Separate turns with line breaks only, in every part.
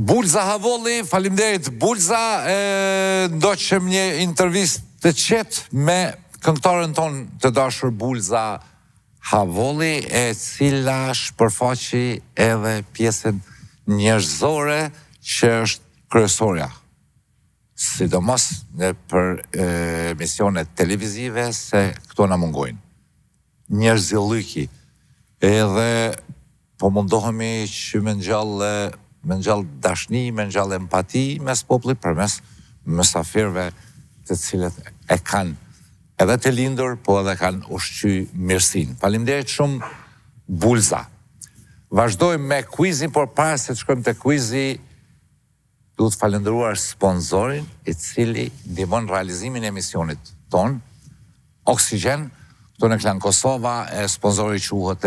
Bulza Havolli, faleminderit Bulza, ndoqëm një intervistë të qetë me këngëtarën tonë të dashur Bulza Havolli, e cila shpërfaqi edhe pjesën njerëzore që është kryesorja. Sidomos në për emisionet televizive se këto na mungojnë. Njerëzillyki. Edhe po mundohemi që me ngjall dashni, me ngjall empati mes popullit përmes mysafirëve të cilët e kanë edhe të lindur, po edhe kanë ushqy mirësinë. Faleminderit shumë Bulza. Vazhdojmë me quizin, por para se të shkojmë te quizi, duhet falendëruar sponsorin i cili ndihmon realizimin e emisionit ton, Oksigen. Këtu në Klan Kosova, sponsori quhet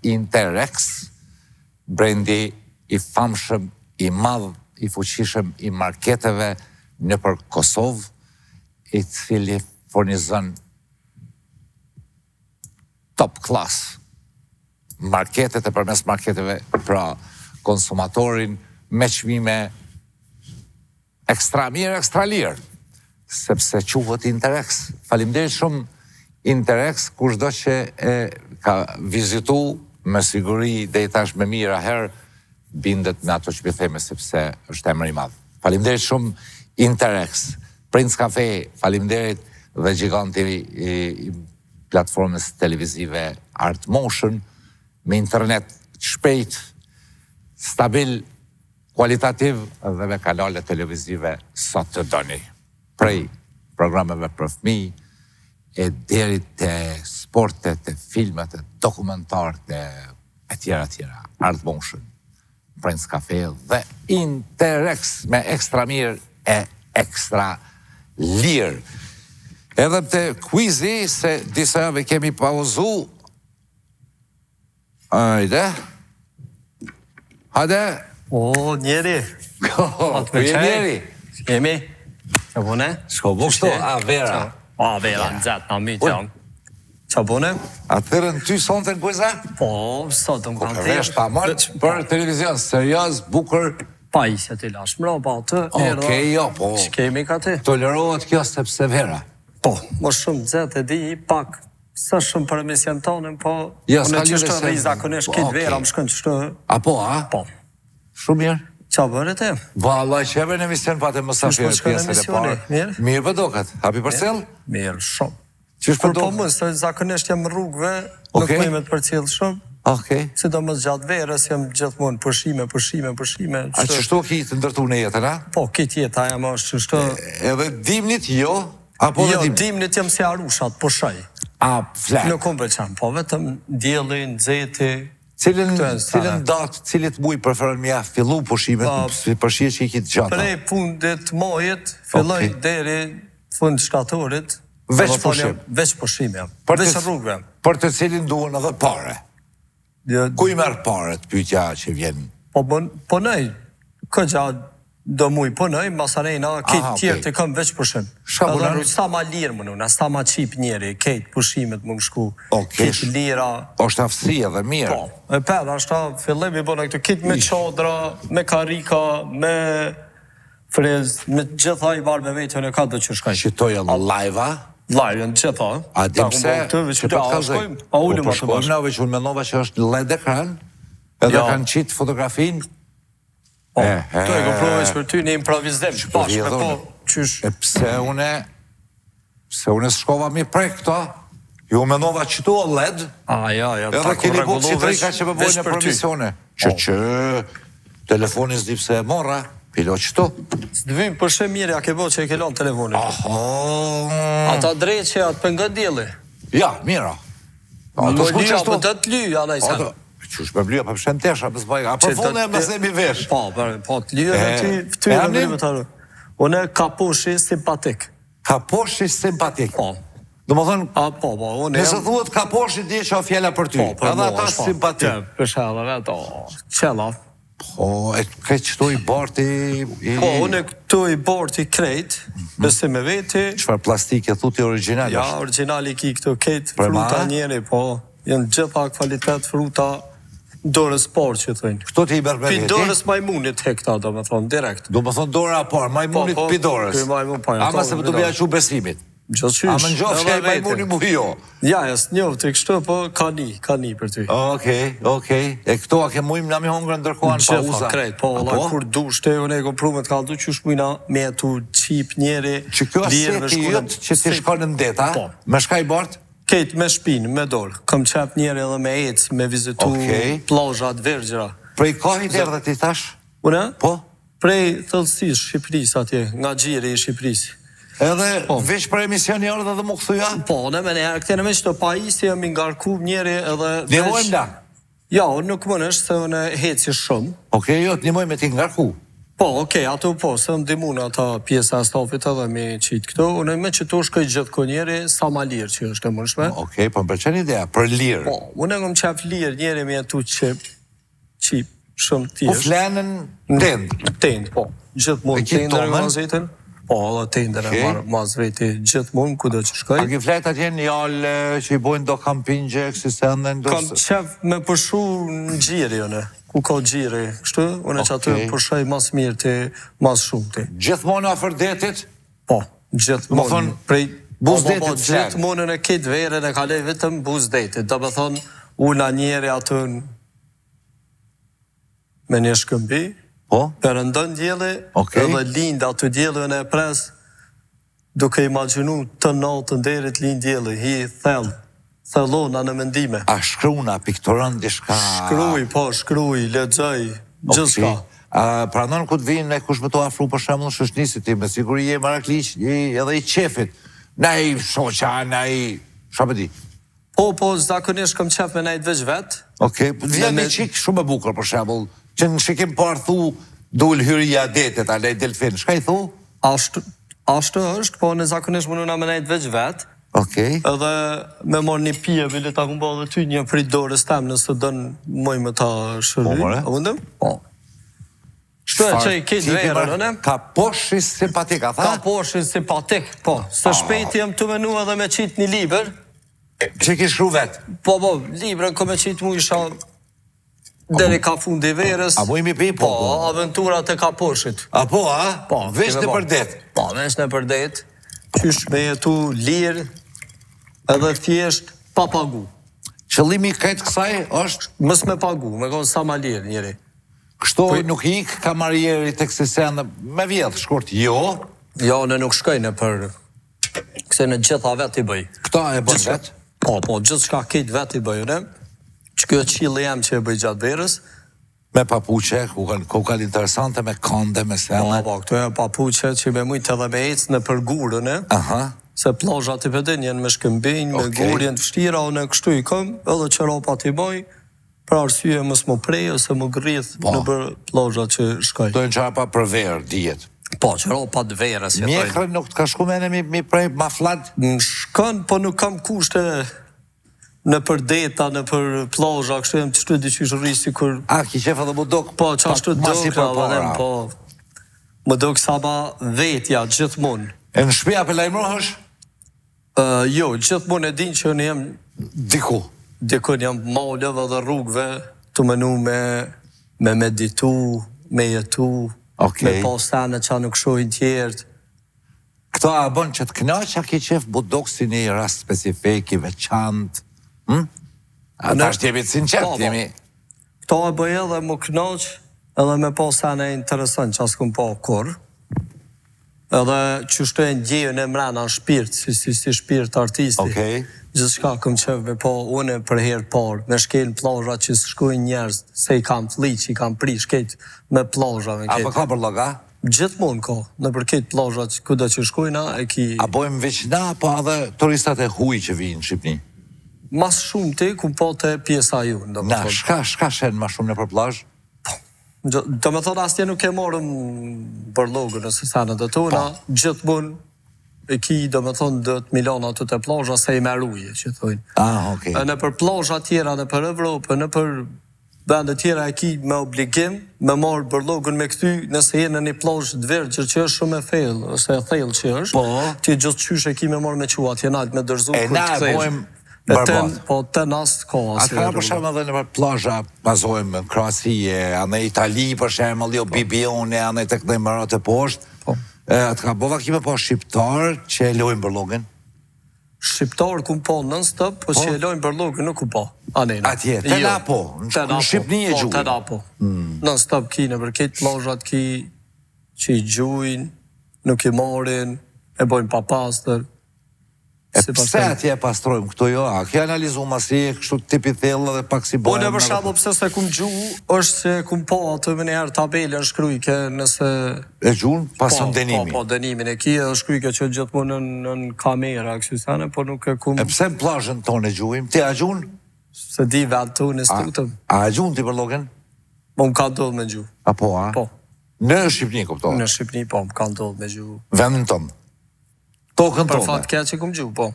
Interex, brendi i famshëm, i madh, i fuqishëm i marketeve nëpër Kosovë, i cili furnizon top class marketet e përmes marketeve pra konsumatorin me çmime ekstra mirë, ekstra lirë, sepse quhet Interex. Faleminderit shumë Interex, kushdo që ka vizitu me siguri dhe i tash me mira herë, bindet me ato që theme, sepse është emër i madh. Faleminderit shumë Interex. Prince Cafe, faleminderit, dhe giganti i platformës televizive Art Motion, me internet shpejt, stabil, kualitativ dhe me kanale televizive sa të doni. Prej programeve për fëmijë, e deri te sportet, te filmet, te dokumentarët, e tjera. Art Motion, Prince Cafe dhe Interex me ekstra mirë e ekstra lirë. Edhe te quizi, se disa javë kemi pauzu. Hajde.
O, njeri.
Ku je njeri?
Jemi. Qa bune?
Shko bukshto, a vera.
A vera, në gjatë, në mi qam. Qa bune?
Atërën ty sonte në quiza?
Po, sot më kanë
Vesh pa marë për televizion, serios, bukur.
Pa ishe të lash mra, pa të
Okej, jo, po.
Shkemi ka ti?
Tolerohet kjo sepse vera.
Po, më shumë gjatë e di pak, sa shumë për emision tonën, po,
Ja,
unë
s'ka
që
lidhje
shtë
se-
dhe i zakonisht kitë vera, më shkën që shtë...
Apo, a?
Po.
Shumë mirë.
Qa bërë te?
Valla, që eve në emision pa të mësafirë
Qysh po shkon
pjesën e
emisioni?
parë.
Mirë?
Mirë për dokat. Hapi për sel?
Mirë, shumë.
Qysh për
Kur po
dokat?
më, se zakonisht jam rrugëve, nuk
Okej.
më me të përcjellë shumë,
Okej.
sidomos gjatë verës jam gjithmonë pushime.
A qështu ki të ndërtu në jetën, a?
Po, këtë jetë aja më është qështu...
Edhe dimnit jo, apo
Jo,
dhe dimnit?
dimnit jam si arushat, po shaj.
A, flak.
Nuk unë pëlqen, po vetëm diellin, nxehti.
Cilën
Këto
datë, cilit muj preferon mja fillu pushimet, si përshirë që i kitë gjata?
Prej fundit majit, filloj
Okej.
deri fund shtatorit.
Veç
do të thonë,
pushim.
Veç pushim jam.
Për
Veç
të-
rrugëve.
Për të cilin duhen edhe pare.
Jo,
Ku i merë pare të pyetja që vjen?
Po punoj. Këgja do muj punoj, masarejna,
Aha,
këtë tjerë
okej.
të kam veç pushim.
Shka punon?
Edhe sa ma lirë më nuna, sa ma qip njeri, këtë pushimet më shku.
Okej.
Këtë lira.
Është aftësi edhe mirë.
Po, e pedha, ashta fillim i bëna këtë kitë me qadra, me karika, me frez, me gjitha i barë me vetën e ka do që shkaj.
Qitoj edhe live-a?
Live në gjitha.
A dim se,
që të shkojmë, a ullim atë
shkojmë
bashkë.
na, veç unë menova që është LED ekran, edhe
Jo.
kanë qitë fotografin.
Po, to e këprovej që për ty një improvizim, bashkë me po, qysh.
E pse une s'shkova mi prej këto, ju menova që tu o LED,
Ja,
edhe keni bu citrika që me bojnë e provisione. Që telefoni s'di pse e morra, pilo qëtu.
S'dvim për shë mirë, ja ke bo që e ke lanë telefonit. Ata drejt që atë për nga djeli.
Ja, mira.
Më lya, për të të ly, anaj sen.
Qysh me blya, për pëshen tesha, për zbaj, a për fune me se mi vesh.
Po, të lya dhe ty, ty
e
në vërimë të arru. Une ka poshi simpatik.
Ka poshi simpatik.
Po.
Do më thënë,
Po, une
nëse thuhet ka poshi, di që o fjella për ty.
Po, për
Edhe
mua
ata
është, po.
simpatik.
Për shella vetë, qella.
Po, e ke qëtu i barti...
Po, une këtu i borti krejt, besim me veti.
Qëfar plastike thuti original
Ja,
është?
originali ki këtu ketë
Për
fruta
ma?
njeri, po. Jënë gjitha kvalitet fruta, dorës parë që thënë.
Këto ti i bërë me
Pi
veti?
dorës majmunit hekta, do me thonë, direkt.
Do më thonë dora parë, majmunit
Po,
pi dorës.
pi majmun, po,
Ama
ato,
se për të bja që besimit.
Gjithçysh.
A më njofë që e majmuni mu jo.
Ja, jas njofë të kështu, po ka një për ty.
Okej. E këto a ke mujmë nga mi hongrë ndërkohan pa
Gjitha,
uza?
krejt, po, Allah, kur du shte, unë e kom prumet ka du qysh mujna me tu qip njeri,
Që kjo aseti jëtë që ti shkonë në det, a?
Po.
Me shka i bartë?
Ketë me shpinë, me dorë. Kam qep njeri edhe me ecë, me vizitu plazhat, vergjera.
Prej kohit erdhe ti tash?
Une?
Po?
Prej thellësisë Shqipërisë atje, nga gjiri i Shqipërisë.
Edhe veç për emisionjarë dhe mu këthuja?
Po, në me njerë, këtene me që të pajisi jam i ngarku njeri edhe...
Njëmojmë da?
Ja, nuk më nështë se unë heci shumë.
Okej, jo, të njëmojmë me ti ngarku.
Po, okej, ato po, se më dimun ata pjesa e stafit edhe me qitë këto, unë me që të shkoj gjithë ko njeri, sa ma lirë që është e mundshme.
Okej, po më përqen idea, për lirë.
Po, unë e më qef lirë njeri me tu qip shumë
Po
tjesht.
flenën tendë.
Tendë, po, gjithë mund tendër e mazvetin. Po, edhe tendër e marë mazveti gjithë mund, ku do që shkoj.
A ki fletë atje një jallë që i bojnë do kampingje, kësi se ndën do...
Kam qef me përshu në gjiri, une. Ku ka gjiri, kështu? Une që aty përshaj mas mirë të mas shumë të.
Gjithmonë afër detit?
Po, gjithmonë. Prej
buzdetit flenë?
Gjithmonë në kitë verën e kalej vetëm buzdetit. Do me thonë, una njeri aty me një shkëmbi, përëndën djeli, edhe lindë aty djeli në e pres, duke imaginu të natën derit lind djeli, hi thellona në mendime.
A shkruna, pikturën, dishka...
Shkruj, lexoj, gjithçka.
Pranon ku të vinë e kush me to afru për shembull shoqnisit ti, me siguri je marakliq edhe i qefit. Nej shoqa, nej, çfarë di.
Po, zakonisht kam qef me nejt veç vet.
Okej, vjen një qik shumë e bukur për shembull, që në shikim parë thu dul hyrja detet, a lej delfin. Shka i thu?
Ashtu është, po në zakonisht më nëna me nejt veç vet.
Okej.
Edhe me marrë një pije, vile ta kumbo dhe ty një prit dorës tem, nëse dënë moj me ta shërry.
Po, more?
A vëndëm? Po. Shtu e që i kitë verën, në?
Ka poshi simpatik, a tha?
Ka poshi simpatik, po. Së shpejt jem të menu edhe me qitë një liber.
Që ki shru vetë?
Po, librën ko me qitë mu isha deri ka fundi verës.
A mu imi pi?
Po, aventurat e ka poshit.
A po, a?
Po.
Vesh në përdet?
Po, vesh në përdet. Qysh me jetu lirë edhe thjesht pa pagu.
Qëllimi këtë kësaj është?
Mës me pagu, me konë sa ma lirë njeri.
Kështu nuk i ikë kamarjeri të kësi senë me vjetë, shkurt, jo?
Jo, në nuk shkojnë për... Këse në gjitha vetë i bëj.
Këta e bën vetë?
Po, gjithë shka këtë vetë i bëj, ne? Që kjo qilë jam që e bëj gjatë verës.
Me papuqe, ku kanë interesante, me konde, me sene.
Po, këto e papuqe që me mujtë edhe me ecë në për gurën, e?
Aha.
Se plazhat i pëdin jenë me shkëmbinj, me gurë jenë të vështira, o në kështu i këm, edhe që ropat i bëj, pra arsye mësë më prej, ose më grith në për plazhat që shkoj.
Dojnë qara pa për verë, dijet.
Po, që ropat verës, jetojnë.
Mjekrën nuk të ka shku mene mi prej ma flat?
Në shkën, po nuk kam kushte në për deta, në për plazha, kështu jem të shtu diqysh rrisi kur...
A, ki qefa dhe mu dok?
Po, që ashtu dok, po, më dok sa ba vetja, gjithmonë.
E në shpia për lajmërohësh?
Jo, gjithmonë e din që në jem...
Diku?
Dikun jam malëve dhe rrugve, të menu me meditu, me jetu, me pasene që nuk shojnë tjertë.
Këto a bën që të knaq, a ki qef budok si një rast specifik, i veçant? A ta është jemi të sinqert, jemi...
Këto a bëj edhe më knaq, edhe me pasene interesant që asë këm pa kur, edhe që shtojnë gjejën e mrena në shpirt, si shpirt artisti. Gjithë shka këm qef me pa une për herë parë, me shkel plazha që shkojnë njerës, se i kam fli që i kam pri shket me plazha.
A për ka për loga?
Gjithmonë ka, në për ketë plazha që kuda që shkojna e ki...
A bojmë veçna, po edhe turistat e huj që vinë në Shqipni?
Mas shumë ti, ku po të pjesa ju.
Na, shka shenë ma shumë në për plazh?
Do me thonë, asë nuk e morëm bërlogën nëse sanët e tona, gjithmonë e ki, do me thonë, 10 miliona të plazha se i meruje, që thujnë.
Okej.
Në për plazha tjera, në për Evropë, në për vende tjera e ki me obligim, me marë bërlogën me këty, nëse jenë në një plazh të vergjër që është shumë e thellë, ose e thellë që është, ti gjithë qysh e ki me marë me quat, jenajt me dërzu,
E na e bojmë Barbat.
Po, ten as ka.
Atë ka për shemë edhe në plazha, bazojmë në Kroaci, në Itali, për shemë, jo Bibione, në të këtë mërat e poshtë. Atë ka bova kime po shqiptar që e lojnë bërlogën?
Shqiptar ku po non-stop, po që e lojnë bërlogën nuk ku po.
Atje, të na po, në Shqipni e gjuhin.
Të na po. Non-stop ki në përket plazhat ki që i gjujnë, nuk i morin, e bojnë papastër.
E pse atje pastrojmë këto jo? A ke analizu ma si e kështu tipi thellë dhe pak si bojnë?
Po në për shembull pse se kum gjuhu, është se kum po atë më njëherë tabelën shkrujke nëse...
E gjuhën pasën denimi?
Po, denimin e ki edhe shkrujke që gjithmonë në kamera, kështu sane, po nuk e kum...
E pse në plazhën tonë e gjuhim? Ti a gjuhën?
Se di vetë tu në stutëm.
A gjuhën ti bërlogën?
Po më ka ndodhë me gjuhë.
A po, a?
Po.
Në Shqipni, kuptohet?
Në Shqipni, po, më ka ndodhë me gjuhë.
Vendin tonë? Tokën tonë?
Për fatë kja që kum gjuhë, po.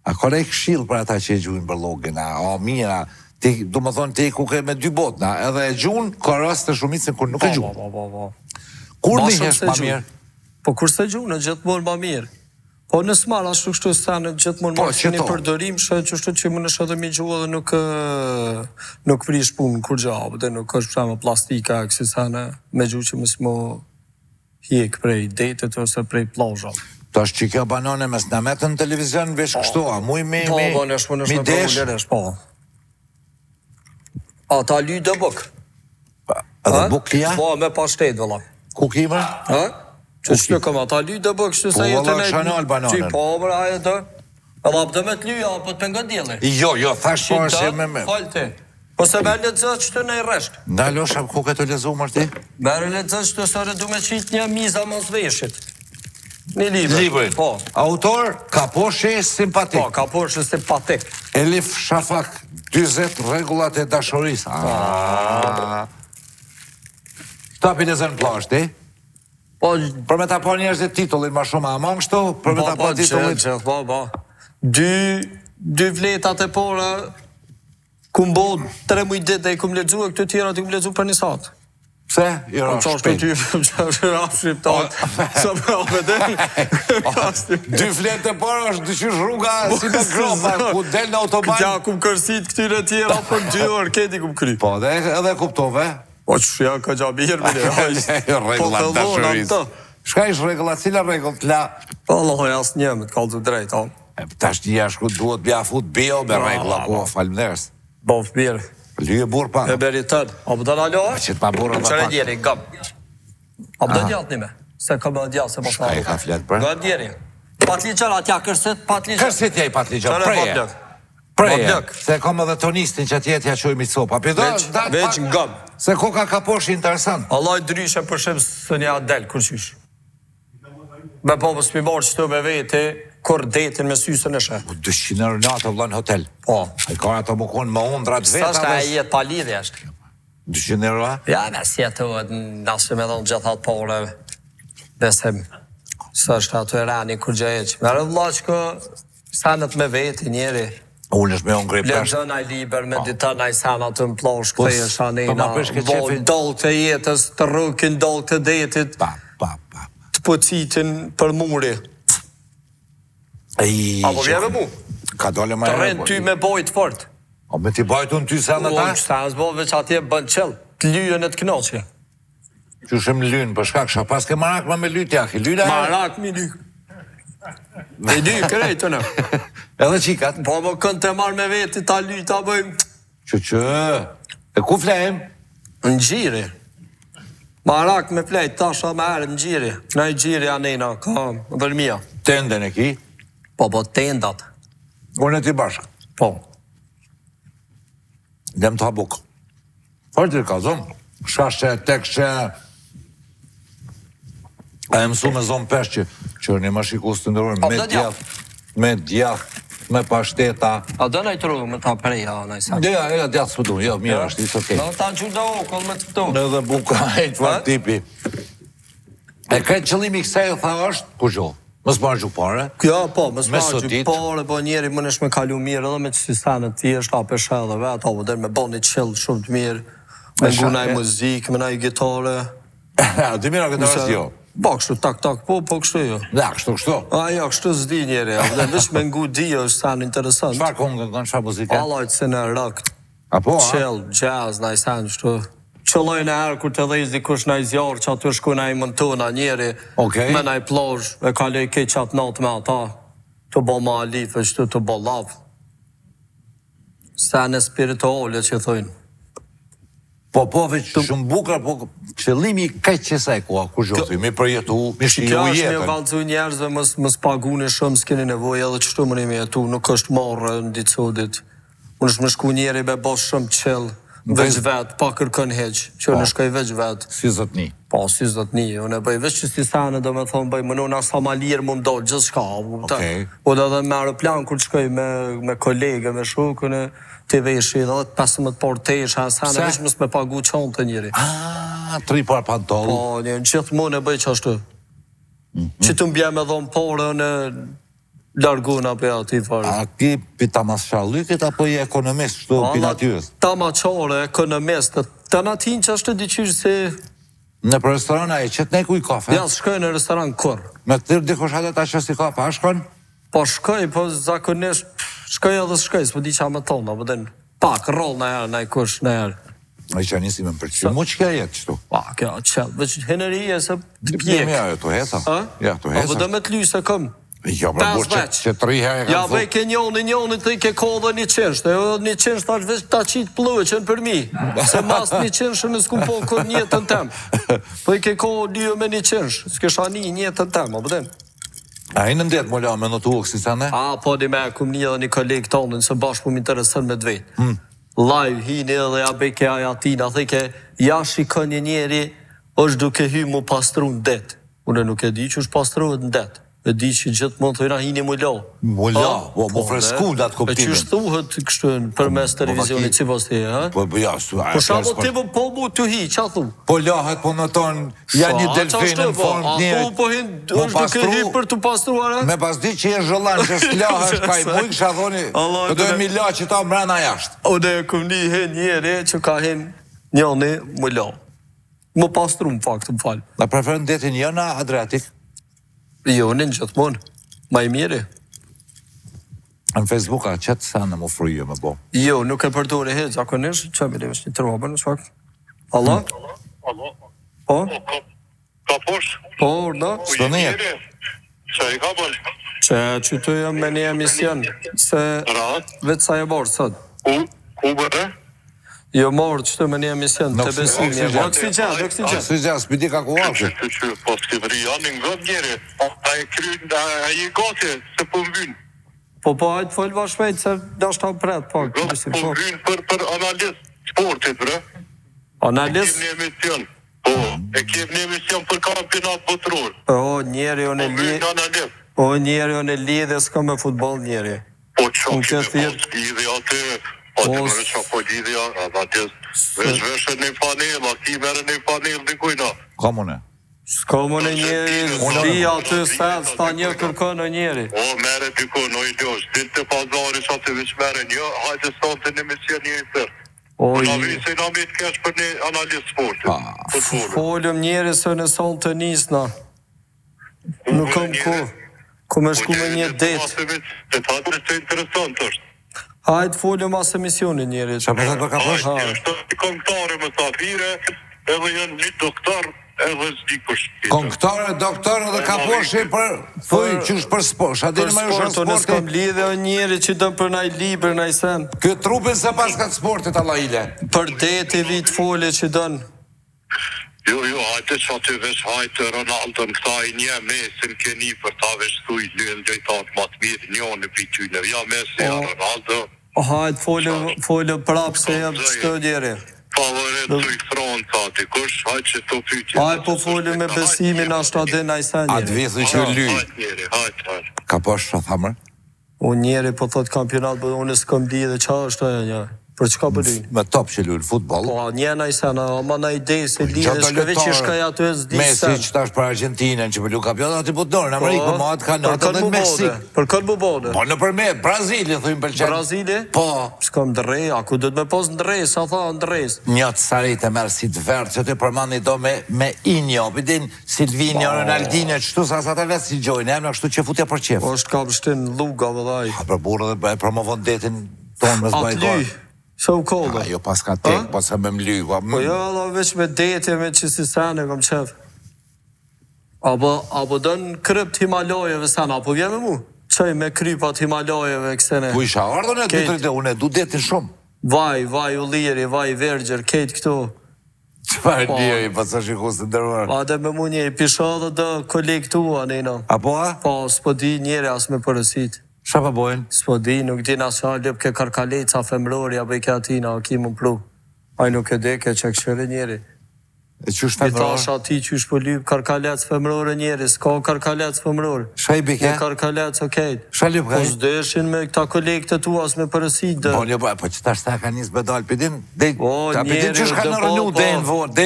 A kore e këshilë për ata që e gjuhin bërlogën, a mira, du më thonë ti ku ke me dy botna, edhe e gjuhin, ka rast të shumicën kur nuk e gjuhin.
Po.
Kur një hesh ma mirë?
Po kur se gjuhin, në gjithmonë ma mirë. Po në smar, ashtu kështu sa në gjithmonë ma që një përdorim, shë që shtu që më në shëtë mi gjuhë dhe nuk vrish punë kur gjabë, dhe nuk është përshamë plastika, kësi sa në me gjuhë që mësë më hjek prej detet ose prej plazhat.
Ta është që kjo banone mes në metë në televizion, vesh kështu, a muj mi desh?
Po. A ta ly dhe buk.
Edhe buk kja?
Po, me pa shtetë, vëlla.
Ku kime?
Që shtu këma, ta ly dhe buk, shtu se jetë
Po, vëlla, shanal banonën.
Po, bërë, aje të. Edhe apë me të lyja, apo të penga djeli.
Jo, thash po është me me.
Falë ti. Po se me ledzët që të në i reshk.
Nda losha, ku këtë lezu mërti?
Me ledzët që të sërë du me qitë një miza mos veshit. Një
librin.
Po.
Autor, Kaposhi simpatik.
Po, Kaposhi simpatik.
Elif Shafak, 20 regullat e dashuris. Këta për në zënë plasht,
Po,
për me ta po njerëzit titullin ma shumë a mangështu, për me ta po titullin...
Po. Dy vletat e pora, kum bo 3 muj dit dhe i kum ledzu e këtë tjera të kum ledzu për një satë.
Pse? I ra shpejt. Dy fletë e parë është dyqysh rruga si me gropa, ku del në autoban.
Këtja kum kërsit këtyre tjera për 2 orë, këti kum kry.
Po, edhe kuptove.
Po, që shja ka gjabirë, mire.
Regullat dashuris. Shka ish regullat, cila regull të la?
Allah, jasë një, me të kalë të drejt,
Ta është një shku duhet bja fut bio me regullat, ku falmënderës.
Bof, birë.
Lyje burë pa.
E beri tënë. A për të në alo?
Që të pa burë dhe pa.
Qëre djeri, gëm. A për të djatë një me? Se ka më djatë, se më
shka e ka fletë për?
Gëm djeri. Patliqër atja kërsit, patliqër.
Kërsit ja i patliqër, preje. Se kam edhe tonistin që tjetja qojmë i copa.
Veç gëm.
Se ku ka Kaposhi interesant.
Allah i dryshe për shemë së një adel, kërqysh. Me po për s'pimarë që të me vete, kur detin me sysën e shë.
200 euro natë vëllën hotel.
Po.
E ka ato më konë më undrat veta.
Sa shka e jetë pa lidhja është.
200 euro?
Ja, me sjetohet, nëse me dhonë gjithat pore, besim, së është ato e rani kur gjëheq. Me rëvla që ko, sanët me veti njeri.
Unë është me unë grip
pështë. Lëgjën aj liber, me ditën aj sanat të më plosh, këthe e shanina, dollë të jetës, të rëkin, dollë të detit, të pocitin për muri. Apo vjeve mu?
Ka dole ma
të rënë ty me bojt fort.
O me ti bajtu në ty se në ta?
O, kështa nësë bojt veç atje bën qëllë, të lyën e të knoqje.
Që shëm lyën, për shka kësha, pas ke marak me lytë jaki, lynë e...
Marak mi lyë. Me lyë krejtë të në.
Edhe qikat?
Po më kënë të marrë me veti, ta lyë, ta bëjmë.
Që, e ku flejmë?
Në gjiri. Marak me flejtë, tasha me herë në gjiri. Në i gjiri anena, ka vërmija.
Tenden e ki?
Po tendat.
Unë e ti bashkë?
Po.
Dem të habuk. Fërti ka zonë. Shashe, tekshe. A e mësu me zonë peshqë që një më shikus të ndërërën. Me djath, me pashteta.
A do në i tru me ta preja, në i sa?
Ja, djath së du, jo, mirë është, isë okej.
Në ta në qurdo, këllë me të këtu.
Në dhe buka e të farë tipi. E këtë qëllimi kësaj e tha është, ku gjohë? Mësë marrë gjukë pare?
Ja, po, mësë marrë gjukë pare, po njeri më nësh me kalu mirë, edhe me që sistanët ti është apë e shëllë, dhe ato vëder me bo një qëllë shumë të mirë, me ngunaj muzikë, me naj gitare.
Të mira gitarës jo.
Po, kështu tak, po kështu jo.
Ja, kështu.
Jo, kështu s'di njeri, dhe veç me ngu dio është sa në interesant.
Çfarë këngë këngën, çfarë muzike?
Allojt se në rock,
Apo,
chill, jazz, na i sen, kështu. Qëlloj në herë kur të dhejz dikush në i zjarë, që aty shku në i mëntuna njeri, me në i plozh, e kaloj ke qatë natë me ata, të bo ma alife, qëtu të bo lavë. Se në spirituale që thujnë.
Po, veç shumë bukra, po qëllimi kaj qësaj koha, kur gjothi, me përjetu, me shiju
Kjo është me
jetën.
valcu njerëzve, mës paguni shumë, s'keni nevoj, edhe qështu më me jetu, nuk është marrë në ditë sodit. Unë është më shku njeri be bosh shumë qëllë, veç vetë, pa kërkën heqë, që në shkoj veç vetë.
Si zotni.
Po, si zotni, unë e bëj veç që si sene, do me thonë, bëj, më nëna sa ma lirë më mdojë, gjithë shka. Po dhe me aeroplan, kur të shkoj me kolege, me shukën e të veshi, dhe 15 portesh, sene veç mësë me pagu qonë të njëri.
3 par pantoll.
Po, një gjithë mund e bëj që ashtu. Që të mbje me dhonë porë në larguna për ati farë.
A ki pita mas shallikit, apo i ekonomist, shtu pina tyres?
Ta ma qore, ekonomist, të në atin që ashtu diqysh si...
Në për restoran a e qëtë ne kuj kafe?
Ja, shkoj në restoran kur.
Me të tërë dikush atë ta që si kafe, a shkon?
Po shkoj, po zakonisht, shkoj edhe shkoj, s'po di qa me tonë, po den pak, roll në herë, në i kush, në herë.
A i që njësi me më përqy, mu që kja jetë qëtu?
Pa, kjo, qëllë, veç henëri e se të pjek.
Ja, të hesa. Ja, të hesa.
Po dhe me të lyse këm.
Ja, pra burë që 3 herë e ka
ja, bëj ke njoni të i ke kodhe një qensht, e një qensht ta veç ta qitë plëqen për mi, se mas një qensht në s'kum po kër njëtën tem. Po i ke kodhe një me një qensht, s'kesha një njëtën tem, o bëden.
A i në ndetë më la me në të uokë, si sa ne?
Po di me, kum një dhe një kolegë tonën, se bashkë po më interesën me dvejt. Live, hini edhe ja bëj ke ajatina, dhe ke, ja shikon një njeri, është duke hy mu pastru në det. Unë nuk e di që është pastruhet në det. E di që gjithë mund të hina hini mu lo.
Mu lo, mu fresku datë kuptimin.
E që shtuhet kështu për mes televizionit që pas të ha?
Po ja,
po shabo të po mu të hi, qa thu?
Po lahet, po në tonë, janë një delfinë në formë një...
Po hin, është duke hi për të pastruar,
me pas di që jenë zhëllan, që s'lahet, ka i mujë, kësha thoni, po dojë mi la që ta mrena jashtë.
O dhe këm një hin njeri që ka hin njëni mu lo. Mu pastru më fakt, më falë.
Na preferën detin jëna Adriatik?
Jo, në gjithmonë, ma i mire.
Në Facebook a qëtë sa në më frujë me bo?
Jo, nuk e përdojnë e hetë, zakonisht, që me levesh një trobën, në shfakt. Allah?
Allah?
Po?
Ka posh?
Po, da?
Së në jetë?
Që i ka bërë?
Që të jam me një emision, se vetë sa e borë, sot.
Ku bërë?
Jo morë që të me një emision, të besimi.
Oksigen, s'piti ka ku wakë.
Që po s'kivëri janë në ngëtë njeri. A e krynë, a i gati, se po mbynë.
Po, hajtë folë va shpejt, se da shta pretë, po.
Po mbynë për analist sportit, bre.
Analist?
E kem një emision. Po, e kem një emision për kampionat botëror.
O, njeri, o në lidhe, s'ka me futbol njeri.
Po, që lidhe atë, po të mërë që po lidhja, atë veshë një panel, a ki mërë një panel në kujna.
Komune?
S'ka më në njeri, zdi atë sens, ta një kërkën në njeri.
O, mërë diko, në i ljosh, din të pazari që atë veç mërë një, hajtë sot të një mision një i tërë. Në vise i në mitë kesh për një analist sportit.
Folëm njeri së në son të nisna. Nuk kam ku me shku me një det.
Të të atër që interesant është.
Hajtë folëm asë emisionin njeri.
Qa përta për ka posh?
Është një këngëtare më safire, edhe janë një doktor, edhe zdi kështë.
Këngëtare, doktor, edhe ka poshi për qysh për sport.
Për sport, unë s'kom lidhe o njeri që dëmë për naj liber, naj sen.
Këtë trupin se pas ka të sportit, Allah ile.
Për deti vitë fole që dënë.
Jo, hajte që aty vesh hajte Ronaldo në këta i një mesin keni për ta vesh thuj lëllë gjejtat matë mirë njënë për tyne. Ja mesi, Ronaldo.
Hajtë folë prapë se jam qëtë njeri.
Favorit të i thronë ta dikush, hajtë që të pyqe.
Hajtë po folë me besimin ashtë adin a i sen njeri.
Atë vithë që ly.
Hajtë njeri, hajtë.
Ka posh që thamër?
Unë njeri po thot kampionat, unë s'kom di dhe qa është ajo një. Për çka po luajnë?
Me top që luajnë futboll.
Po, njëna i sana, ama na ide se lidhe shkëve që shkaj aty e s'di
Messi që tash për Argentinën, që për lu kampionat i botëror, në Amerikë, po matë ka natë dhe Meksik.
Për këtë mu bode?
Po në përmet, Brazili, thujmë pëlqen.
Brazili?
Po.
S'kam ndrej, a ku do të me pos ndrej, sa tha ndrejs?
Një të sarit e merë si të verë, që të përmani do me Injo, përdin Silvinio, Ronaldinho, qështu sa të vetë si gjojnë, e më në kështu që futja për qef.
Po është kam shtin luga, vëllaj.
Për burë dhe promovon detin tonë me zbajkor.
Se u kodë.
Jo pas ka tek, pas ka me mly.
Po jo, Allah, veç me detje, me që si sene, kom qef. Apo dënë krypt Himalajeve sana, apo vje me mu? Qaj me krypat Himalajeve kësene.
Po isha ardhën e dytrit e unë e du detin shumë.
Vaj u liri, vaj vergjer, kejt këtu.
Qëfar liri, pas është i kusë të ndërruar.
A dhe me mu një, pisha dhe dë kolegë tua, nina.
Apo a?
Po, s'po di njeri as me përësit.
Qa pa bojnë?
S'po di, nuk di na qa lëp ke karkaleca femrori, apo i ke atina, a ki më plu. Aj nuk e deke që këshire njeri.
E qysh femror?
I thash ati qysh po lyp karkalec femrore njeri, s'ka karkalec femrore.
Qa i bike?
Një karkalec okejt.
Qa lyp ka
Po
i?
s'deshin me këta kolegë të tua, s'me përësit dë.
Po një po që tash ta ka njës bedal, përdin,
O,
përdin që shka në rënu, dhe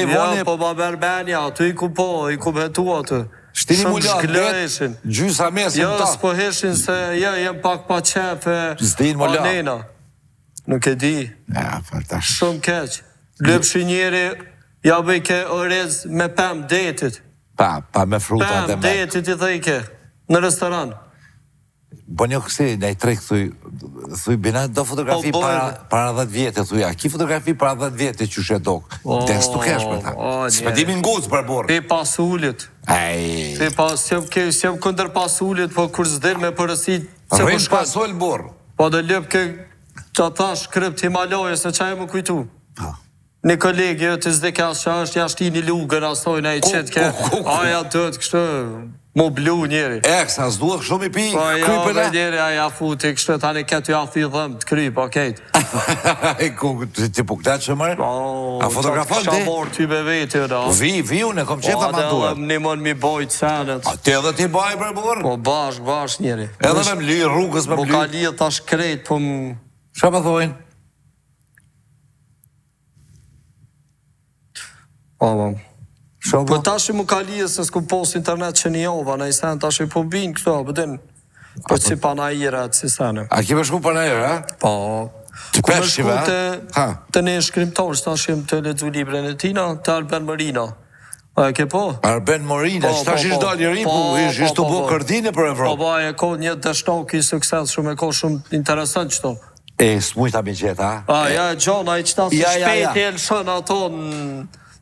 i voni...
Ja, po ba Berbenia, tu i ku po, i ku betu atë.
Shtini mullat, det, gjysa mesin
jo,
ta.
Jo, s'po heshin se, jo, jem pak pa qefe.
Zdin mullat.
Anena. Nuk e di.
Ja, për tash.
Shumë keq. Lëpshi njeri, ja bëjke orez me pëm detit.
Pa me fruta dhe
Pëm
me.
detit i thejke, në restoran.
Bo një kësi, ne i trek, thuj, bina do fotografi para 10 vjetë, thuj, a ki fotografi para 10 vjetë që shë dok. Des të kesh për ta. Spedimin nguzë për borë.
Pe pasullit.
Ej.
Pe pas, s'jem këndër pasullit, po kur zdir me përësit.
Rrish pasull borë.
Po dhe lëp ke që thash krypt Himalajës, në qaj më kujtu. Një kolegë, jo të zdike asë që është jashti një lugër, asojnë a i qëtë ke, aja të të kështë, mu blu njeri.
Sa s'duhet shumë i pi
krypën e? Po ja, njeri aja futi kështë, tani ketu ja fi dhëmë të kryp, okejt.
Ti po këta që mërë? A fotografon ti?
Qa morë ty me veti, da.
Vi unë, kom qefa ma duhet.
Po, një mën mi bojtë senet.
A ti edhe ti baj për borë?
Po, bashk njeri.
Edhe me mly, rrugës me mly.
Po ka lidh tash krejt, po më...
Qa pa thojnë?
Po tash i mu ka lidhë se s'ku post internet që një ova, në i sen tash i po binë këto, përdin, po si panajira, si sene.
A ki me shku panajira, ha?
Po.
Të peshive, ha?
Të një shkrimtar, që tash im të ledzu libren e tina, të Arben Morina. A e ke po?
Arben Morina, që tash ishtë dalë i ri, po ishtë të bo kërdine për Evropë.
Po, e ko një dështok i sukses shumë, e ko shumë interesant qëto.
E, s'mujt a mi qeta, ha?
Ja, Gjona, i qëta se shpejt e lëshën ato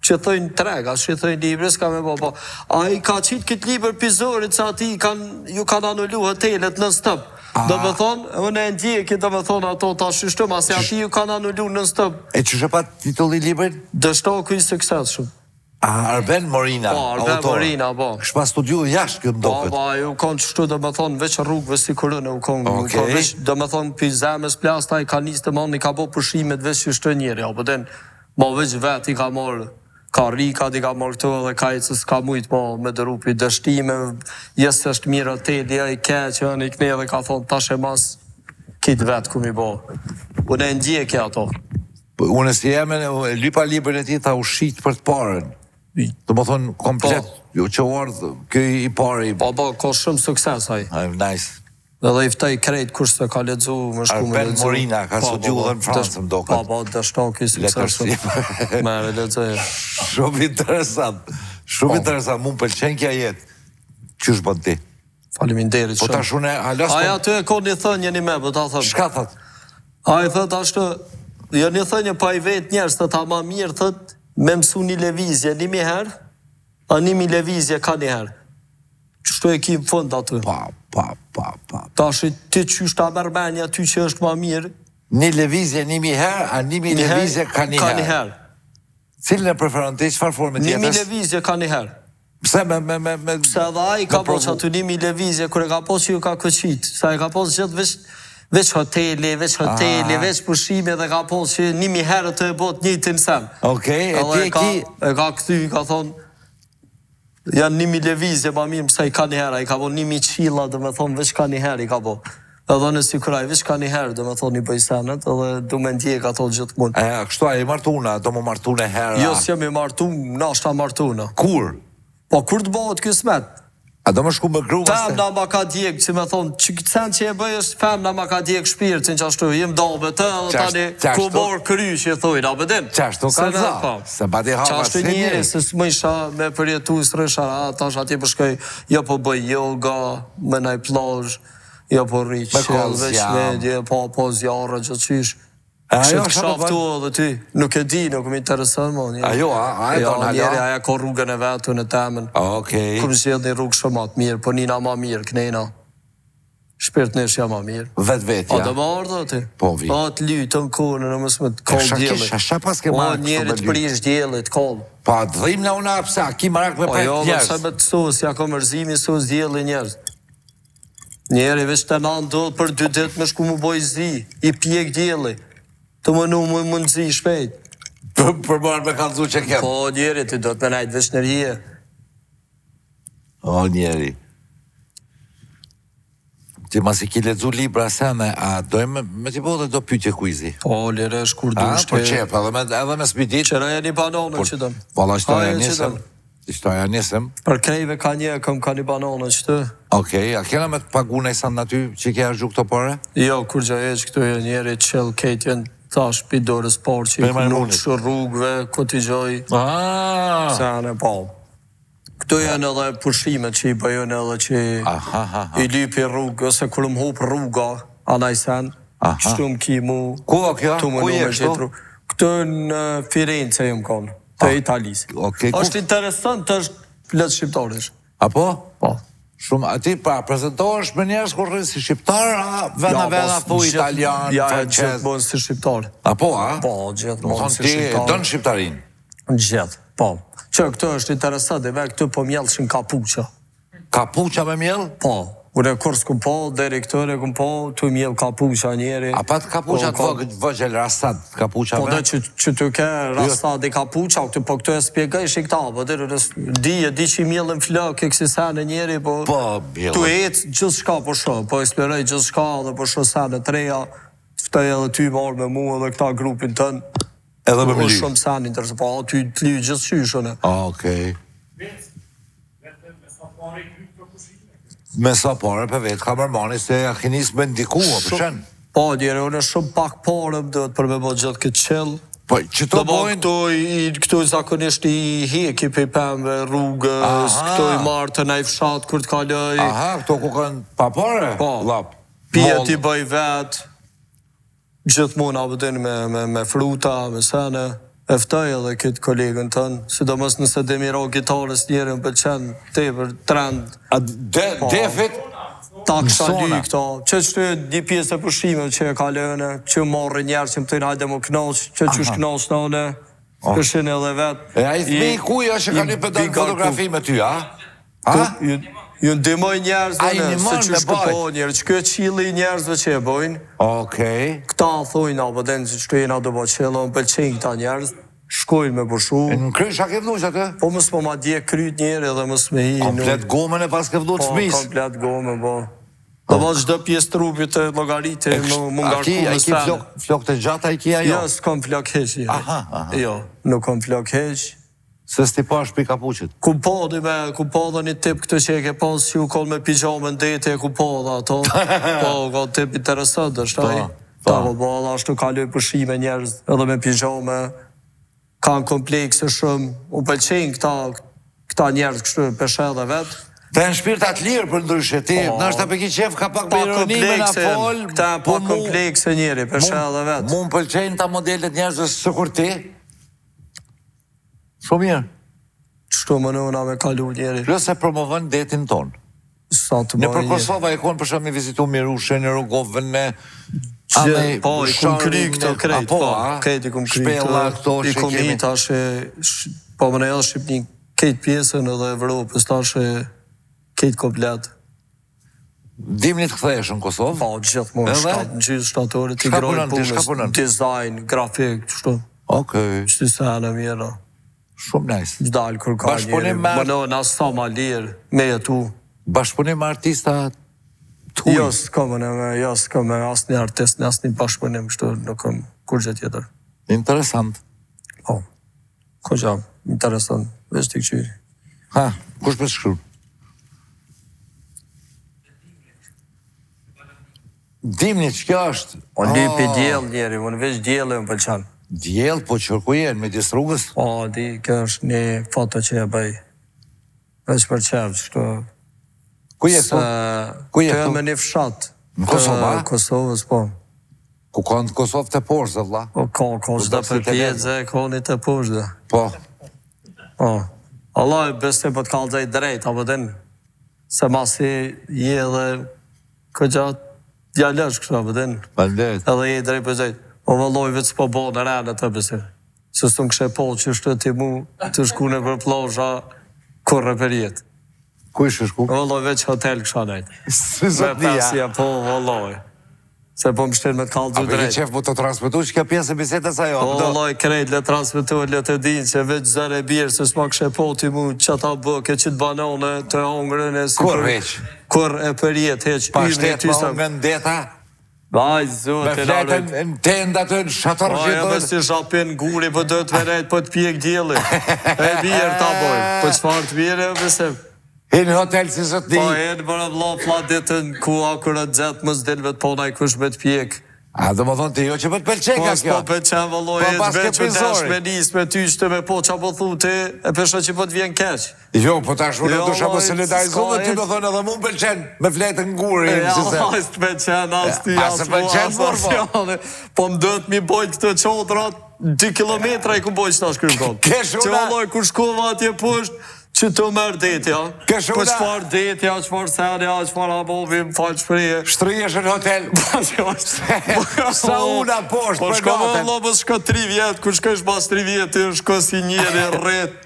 që thëjnë trega, që thëjnë libre, s'ka me po. A i ka qitë këtë liber pizorit, sa ati ju kanë anullu hotelet në stëp. Do me thonë, unë e ndjeki, do me thonë ato ta shyshtëm, asë ati ju kanë anullu në stëp.
E që shë pa titulli liber?
Dështoku i sukses shumë.
Arben Morina, autor.
Po, Arben Morina, po.
Shpa studiu jashtë këtë mdokët.
Po, ju konë qështu, do me thonë, veç rrugëve si kërënë, u konë, veç, do me thonë, për zemës plasta, i ka njës të manë, i ka bo përshimet veç që shtë njëri, apo den, ma veç vet i ka morë, ka rika, i ka morë këto dhe ka i që s'ka mujtë, po, me dërupi dështime, jesë është mirë ateli, i keqë, i këne dhe ka thonë, tash e mas, kitë vetë ku mi bo. Unë e ndjekë ato.
Unë si jeme, lypa liber e ti, tha u shqitë për të parën. Të më thonë, komplet, që ardhë, këj i pare.
Po, ka shumë sukses, haj.
Nice.
Dhe i ftaj krejt kur se ka ledzu, më shku me ledzu.
Arben Morina, ka studiu dhe në Fransë, më doket.
Po, dështok i sukses shumë. Me ledzu.
Shumë interesant. Shumë interesant, mu më pëlqen kja jetë. Qysh bën ti?
Faleminderit shumë.
Po ta shune, halas...
Aja të e ko një thënje një me, po ta thëmë.
Shka thët?
A i thët ashtë, jo një thënje pa i vetë njerës, të ta ma mirë, thët, me mësu një levizje, 1.000 herë, a 1.000 levizje ka një herë. Qështu e kim fund atë?
Pa.
Ta shi ti qysh ta mërmenja, ty që është ma mirë.
Një levizje 1.000 herë, a 1.000 levizje ka një herë. Cilën e preferon ti, qëfar forme tjetës?
1.000 levizje ka një herë.
Pse me...
Pse edhe a i ka po që aty 1.000 levizje, kër e ka po që ju ka këqit. Se e ka po që gjithë veç hoteli, veç pushime dhe ka po që 1.000 herë të e bot një të nësem.
Okej, e ti e ki...
E ka këty, ka thonë, janë 1.000 levizje, ma mirë, pëse i ka një herë, i ka po 1.000 qila, dhe me thonë, veç ka një herë, i ka po. Edhe në sikuraj, veç ka një herë, dhe me thonë i bëj senet, edhe du me ndjek ato gjithmonë.
Kështu a i martuna, do më martune herë?
Jo, si jam i martun, na shta martuna.
Kur?
Po, kur të bëhet kësmet?
A do më shku me gru?
Femna ma ka djek, që me thonë, që këtë sen që e bëj është femna ma ka djek shpirtin që ashtu, jem dobe të, dhe tani ku borë kry që e thujnë, a bedin?
Qashtu ka za, se badi hava
si njeri, se më isha me përjetu së rësha, tash ati përshkoj, jo po bëj yoga, me naj plazh, jo po rri qëllë, veç medje, po zjarë, që qysh. Që të këshaftu edhe ty, nuk e di, nuk më interesën, mo.
Ajo, a e tonë halja?
Njeri, aja ka rrugën e vetu në temen.
Okej.
Këm zjedh një rrugë shumë atë mirë, po njëna ma mirë, knejna. Shpirt nëshja ma mirë.
Vetja.
A dhe më ardhë, ti?
Po, vi.
A të lytë në kone, në mësë me të kollë djelit.
Shka pas ke marrë kështu me lytë?
O, njeri të prish djelit, kollë.
Pa, dhim në una, pëse, a ki marrë me prejt njerës?
Po, jo, me të sus, ja ka mërzimi sus djelit njerës. Njeri, veç të nanë do për 2 ditë me shku mu boj zi, i pjek djelit. Të më nu më mundësi shpejt.
Për marrë me kalëzu që kemë.
Po, njeri, ti do të me najtë veç në rije.
O, njeri. Ti mas i ki ledzu libra sene, a dojmë me ti po dhe do pytje kuizi?
Po, lire, shkur du shte.
Po qep, edhe me s'bidit.
Qëra e një banonë që dëmë.
Vala, ishtoja nisëm.
Për krejve ka një, këm ka një banonë që të.
Okej, a kena me të pagu në i sanë në ty që ke argju këto pare?
Jo, kur gja e që këtu e njeri qëllë kejtjen tash pidore sport që i nuk shë rrugve, ku t'i gjoj. Se anë e po. Këtu janë edhe pushimet që i bëjën edhe që i lypi rrugë, ose kërë më hupë rruga, anaj sen, qështu më ki mu.
Ku o kjo? Ku je kështu?
Këtu në Firenze jëmë konë, të Italisë. Është interesant, të është letë shqiptarish.
Apo?
Po.
Shumë, ati pra, prezentohesh me njerës kërë si shqiptar, a vena thu italian,
ja,
francez?
Ja, gjithë bënë si shqiptar.
Apo, a?
Po, gjithë bënë si shqiptar.
Ti dënë shqiptarin?
Gjithë, po. Që këtë është interesant, dhe këtë po mjellëshin kapuqa.
Kapuqa me mjell?
Po. Ure kur s'kum po, deri këtëre kum po, tu mjell kapuqa njeri.
A pat kapuqa të vëgjel rastat kapuqa me?
Po dhe që të ke rastat dhe kapuqa, po këtë e spjegaj shikta, po dhe di që i mjellën flak e kësi sene njeri, po tu e jetë gjithë shka po shë, po eksploraj gjithë shka dhe po shë sene treja, të ftaj edhe ty marrë me mu edhe këta grupin tënë.
Edhe me më ly?
Shumë sene interesë, po ty të ly gjithë shyshën e.
Okej. Me sa pare për vetë ka mërmani se a kinis me ndiku, o përshen?
Po, djere, unë shumë pak pare më dhëtë për me bo gjithë këtë qëllë.
Po, që të bojnë?
Këto zakonisht i heki për i pëmve rrugës, këto i marë të nej fshatë kur të kaloj.
Aha, këto ku kanë pa pare?
Po, pje t'i bëj vetë, gjithë mund abëdin me fruta, me sene. Eftaj edhe këtë kolegën tënë, sidomos nëse demiro gitarës njerën për qenë te për trend.
Defit?
Taksa dy këta. Që që një pjesë e pushime që e kalene, që marrë njerë që më të hajde më knaqë, që që shknaqë në one, këshin edhe vetë.
E a i thmi kuja që ka një përdojnë fotografi me ty, a?
Ju ndimoj njerëzve në, se që shkëpo njerë, që këtë qili njerëzve që e bojnë.
Okej.
Këta thujnë, apo denë që që jena do bo qilo, më pëlqenjë këta njerëz, shkojnë me pushu.
Në krysh a ke vdu që atë?
Po mësë po ma dje kryt njerë edhe mësë me hi.
Komplet gomën e pas ke vdu të fmis?
Po, komplet gomën, po. Dhe po çdo pjesë trupit të logaritë, më ngarku me sene.
A ki flok të gjata i kia jo?
Jo, s'kom flok heq. Jo, nuk kom flok heq.
Se s'ti pa shpi kapuqit?
Ku po dhe një tip këtë që e ke pas që u koll me pijame në dete, ku po dhe ato. Po, ka tip interesant është taj. Ta po bo dhe ashtu kaloj pushime njerëz edhe me pijame. Kanë komplekse shumë. U pëlqenjë këta njerëz kështu peshe dhe vetë.
Të në shpirtat lirë për ndryshe ti, nështë të peki qef ka pak për ironime në fol.
Këta pa komplekse njeri, peshe dhe vetë.
Mu më pëlqenjë ta modelet njerëzve së kur ti? Shumë mirë.
Qështu më nëna me kalu njeri.
Plus e promovën detin tonë. Në për Kosova e konë për shumë i vizitu Mirushe, në Rogovën, në...
Po, i kumë kry këto krejt, po, krejt i kumë kry
këto,
i kumë hit ashe, po më në edhe Shqipni kejt pjesën edhe Evropës, ta ashe kejt komplet.
Dimnit këthesh në Kosovë?
Po, gjithë më, gjithë shtatore, t'i grojnë punës, design, grafik, qështu.
Okej.
Qështu se anë mjera.
Shumë nice.
Zdalë kër ka njeri, më në nësë sa ma lirë, me jetu.
Bashkëpunim me artista
Jo, s'kam asë një artist, asë një bashkëpunim, kështu nuk kam kur gjë tjetër.
Interesant.
Po, ko gjam, interesant, veç t'i këqyri.
Ha, kush për shkru? Dimni, që kjo është?
O lipi djel njeri, unë veç djele më pëlqan.
Djel, po që ku jenë, me disë rrugës?
O, kjo është një foto që e bëj. Veç për qevë, kështu.
Ku jetë? Ku jetë?
Të me një fshat.
Në Kosovë, a?
Kosovës, po.
Ku ka në Kosovë të poshtë, valla?
O, ka qda për pjedzë, ka një të poshtë.
Po.
Po. Allah, beste për të kalëzaj drejt, apo din, se masi je dhe këgja djallësh, kështu, apo din.
Baldet.
Edhe je drejt për drejt. O, vëlloj, vetë s'po bo në rene të bese. Se s'të në kështë po që shtë ti mu të shkune për plazha kurre për jetë.
Ku ishë shku?
Vëlloj, veç hotel kësha nejtë.
Së
Me
zotnia.
pesja, po, vëlloj. Se po më shtirë me të kalëzu
A për
drejt.
ke qef mu të transmitu që ka pjesë e bisetës ajo?
O, vëlloj, krejt, le transmitu, le të dinë që veç zërë e birë, se s'ma kështë po ti mu që ta bëke, që të banone, të hongrën e si
Kur veç?
Kur e për jetë, heq,
Pa
ymë e
shtetë
tysa.
ma nga ndeta?
Vaj,
Me
zote,
fletën në tenda të në shatar
Po, e
gjithë?
me si shapin guri, po do të verejt, po të pjek djeli. E birë ta bojë, po qëfar të birë, e besim.
Hinë hotel si zotni?
Po, e në bërë vla fla ditën, ku akurat zetë më zdilve të ponaj kush me të pjek.
A, do më thonë ti jo që për të pëlqen
Po,
ka kjo?
s'po për qenë vëlloj,
Po,
e
pas
zve
ke
që desh
pizori.
me nis, me tyshte, me po, qa po thu ti, e pesha që po të vjen keq.
Jo, po tash unë
Jo,
do shamo
vllai,
solidarizu dhe ty
s'ka
më thonë edhe mu më pëlqen me fletën nguri.
E,
si se-
Allah, s'të pëlqen, as ti,
A,
as
se pëlqen,
po, as
por,
asjane. Po, më dëtë mi bojt këtë qodrat, 2 kilometra i ku bojt që ta shkrymë konë.
Kesh
Që
una-
vëlloj, kur shkova atje pusht, që të mërë detja.
Kesh
Po
una-
qëfar detja, qëfar senja, qëfar abovi, më falë shprije.
Shtryesh në hotel. Sa una poshtë
Po
për
shko me
natën.
Allah, po shko 3 vjetë, kur shko ish pas 3 vjetë, shko si njeri rrët.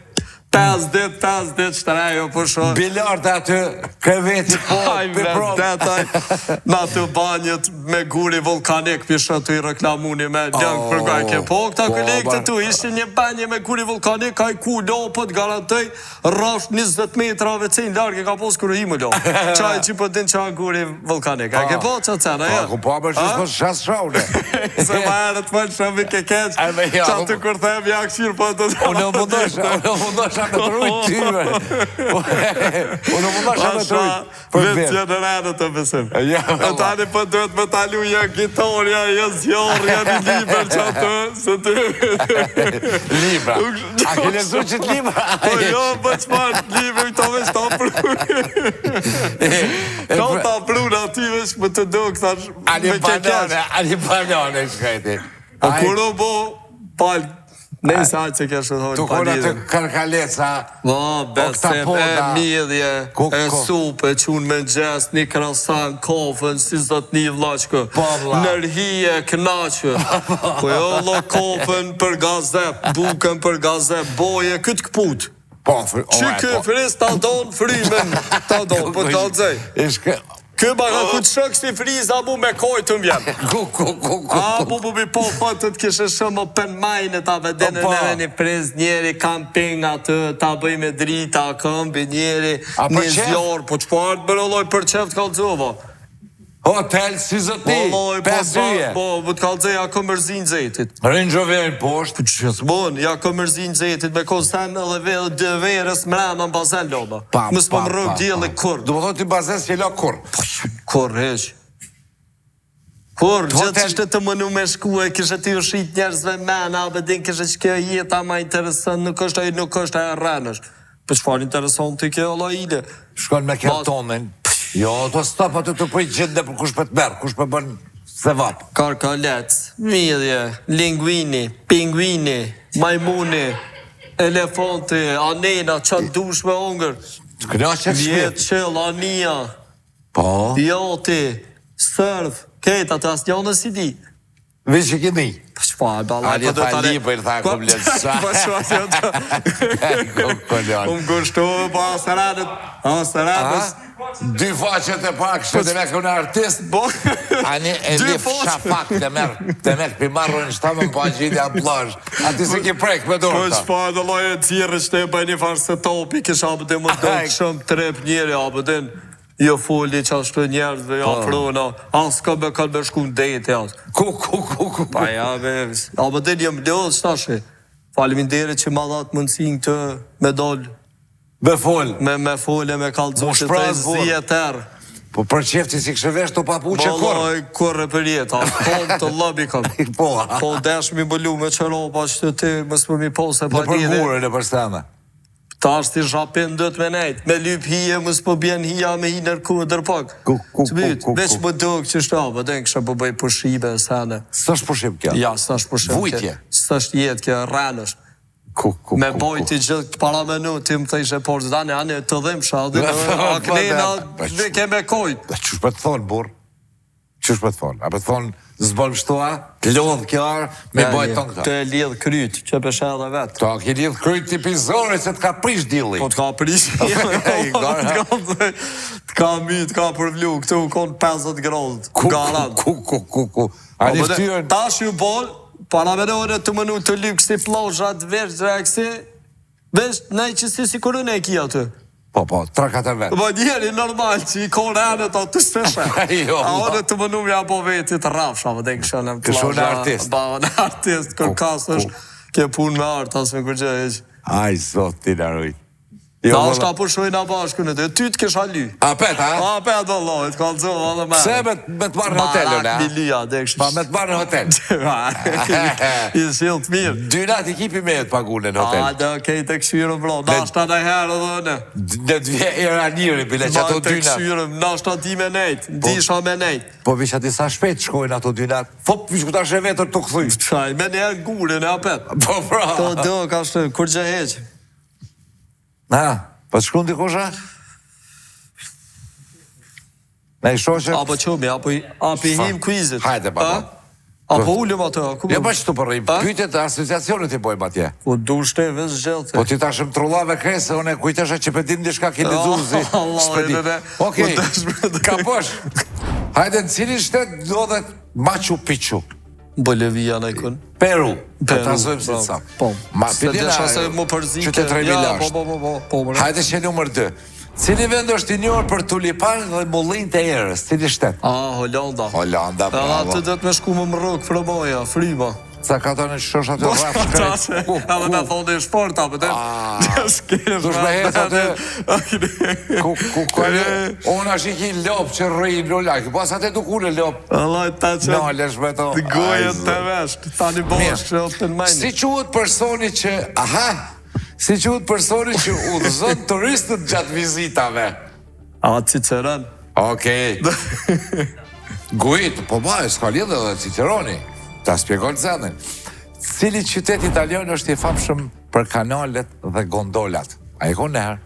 5 dit, shtrejo, po shko.
Bilartë aty, kreveti po,
Aj,
për provë.
vedetaj, në të banjët me guri vulkanik, pisha të i reklamuni me lëngë për nga ke po, këta
po,
kolegë të
bar-
tu, ishte një banje me guri vulkanik, ka i ku lo, po të garantoj, rrash 20 metra vecin largë, ka pos kërë himu lo. Qaj që po din qa guri vulkanik, a ke po që cena,
Po,
ja?
ku pa për shusë më shas shaune.
Se ma erët më në shumë i ke keq,
E, me ja,
qa
ku-
të kur them ja këshirë, po të
Unë më mundosha me të rujtë ty, me. Unë më mundosha me të rujtë. Për
Vetë
bërë.
janë në rënë të besim.
Ja,
E
valla.
tani për duhet me talu ja gitarja, ja zjarë, ja një liber që atë, se të...
Libra. A ke lezu që të libra?
Po jo, po qëfar, liber këto veç ta pru. Ka ta pru në aty veç më të do këtash me ke keq.
Ani banane, shkajti.
Po kur o bo, palë, nej sa që ke
Tu
shëdhojnë
kona të
palidhe.
karkaleca.
Va, besim, e
Oktapoda.
midhje,
Ko-
e
ko-
supe, qunë me gjes, një krasan, kofën, si zot një vlaqë,
Po, vlla.
nërhije, knaqë, po jo lo kofën për gazep, bukën për gazep, boje, këtë këput.
Po,
Që kë fris ta donë frimen, ta donë, po ta dzej.
Ishke...
Kë baka ku të shëk si friza mu me kojtë të mbjen.
Ku.
A, bu bi po të kishe shumë open mind ta vedenë
Po.
në një prez njeri camping atë, ta bëj me drita, këmbi njeri,
A, për
një
qef?
zjarë, po qëfar të bërëlloj për qef të kalëzova.
Hotel si zotni,
Vëlloj, po,
5 yje.
po, bu të kalëzoj, ja ka mërzin zetit.
Range Roverin poshtë.
Që të bon, ja ka mërzin zetit, me kosen edhe dë verës mrena në bazen loba. Mësë po më rëg djeli kur.
Do më thonë ti bazes që la kur.
Kur, heq. Kur, gjithë
Hotel-
që shte të mënu me shku e kishe të ju shqit njerëzve mena, abe din kishe që kjo jeta ma interesant, nuk është e rrenësh. Për çfarë intereson të kjo Allah ile?
Shkon me kertonin. Jo, do stop atë të pëj gjithë dhe për kush për të merë, kush për bën se vapë.
Karkalec, midhje, linguini, pinguini, majmuni, elefanti, anena, qatë dush me ongër,
Knaqet
vjetë
shpjet.
qëll, ania,
Po,
joti, sërf, kejta të asë njënë si di.
vi që kemi.
Po çfarë, balla,
Ali tha libër, tha kom lësa.
Po çfarë
Kolon.
gushtu, po aseradës.
Dy faqet e pak, shtë dhe me kënë artist.
Bo,
Ani e
dy
lif
faqe.
shafak të merë pimarrën shtamën po a gjithja plazh. Ati se ki prek me
Po
dorë ta.
çfarë do lloje të tjerë që e bëjnë një farë se topi, kisha abë dhe më
Aj.
dojtë shumë trep njeri, abë dhe jo foli që ashtë njerëzve, ja frona, as ka me kanë me shku në dejtë, as.
Ku.
Pa ja, a më dhe një më lodhë, shtashe. Faleminderit që ma dhatë mundësin të me dollë.
Me fol.
Me fole, me kalëzu që të zi e terë.
Po për qefti si kështë vesh të papuqe kur?
Boloj, kurre për jetë, kom të lëbi kom. Po deshmi bëllu me qëropa që të ti më së përmi pose pa
lidhe. Në për gure, në për stana.
Ta është i zhapin dët me nejtë, me lyp hije, më së përbjen hija me hi nërku e dërpak. Të bytë, veç më dëgë që shtabë, dhe në kështë përbëj përshibe e sene.
Së është përshim kja?
Ja, së është përshim kja.
Vujtje?
Së është jetë kja rranësht. Me bojti gjithë para menu, ti më thejshë por zdane, anë të dhimë shadë, a kënejna dhe keme kojtë.
Qështë për të thonë, burë? Qështë për të thonë? A për të thonë, zbëllë shtua, lodhë kjarë, me bojtë tonë këta?
Të e lidhë krytë, që pëshë edhe vetë.
Ta, ke lidhë krytë tipizore, se të ka prish dili.
Po të ka prish, të ka my, të ka përvlu, këtu konë 50 gradë, garant.
Ku. A një ftyrën?
Ta shu bolë, para me dore të mënu të lypë kësi plojshat, vesh drekësi, vesh nej që si kërën e kia të.
Po, 3-4 vetë.
Po njeri normal që i kone anet a të shpeshe. A one të mënu mja po vetit rafsha, më dhe këshën e më plojsha.
Këshën e artist.
Ba, në artist, kërkas është ke pun me artë, asme kërgjë e që.
Aj, zot, ti në rujtë.
Ta është ka përshojnë a bashkë në të, ty të kisha ly.
A pet, ha?
A pet, Allah, të kalëzo, edhe me.
Pse me të marrë në hotel,
Barak milia, dhe kështë.
Pa me të marrë në hotel.
I shilë të mirë.
2 natë i kipi me të pagune në hotel.
A, dhe kej të këshyrëm, bro, nashta në herë dhe në.
Në 2 era njëri, bile që ato 2 natë.
Të këshyrëm, nashta di me nejtë, disha me nejtë.
Po visha disa shpet shkojnë ato 2 natë. Fop, vish ku ta shë vetër të këthuj.
Qaj, me njerë gurin e apet.
Po, pra.
To do, ka shtë, kur gjë heqë.
Na, pa të shkun t'i kusha? Ne i shoqe?
Apo qëmi, apo i him kuizit.
Hajde, baba.
Apo ullim atë, ku
jo, pa që të përrim, pytet asociacionit i bojmë atje.
Po du shteve së gjelëte.
Po ti ta shëm trullave krese, one kujtesha që petim di shka ki lizuzi. Okej, ka posh. Hajde, në cilin shtet do dhe Machu Picchu?
Bolivia në ikon.
Peru. Të trazojmë si të sa.
Po. Se
Pidina,
desha se mu përzike.
qytet Remilash.
Po.
Hajde që numër 2. Cili vend është i njohur për tulipan dhe mullin të erës? Cili shtet?
Hollanda.
Hollanda, bravo.
Atë dhe të me shku më më rëk, frëmoja, fryma.
Sa ka të në shosh atë rraf shkrejt.
Edhe me thonë e shport, apë të...
Dush me hec atë... Ku kërë... Unë është i ki lopë që rrinë lullak. Pas atë du kune lopë.
Allah, ta që...
No, lesh me to.
Të gojet të vesht. Ta një bosh që të në majnë.
Si quhet personi që... Aha! Si quhet personi që udhëzon turistët gjatë vizitave?
A, Ciceron.
Okej. Gujt, po ba, s'ka lidhe dhe Ciceroni. Ta spjegon zënën. Cili qytet italian është i famshëm për kanalet dhe gondolat? A i konë nërë?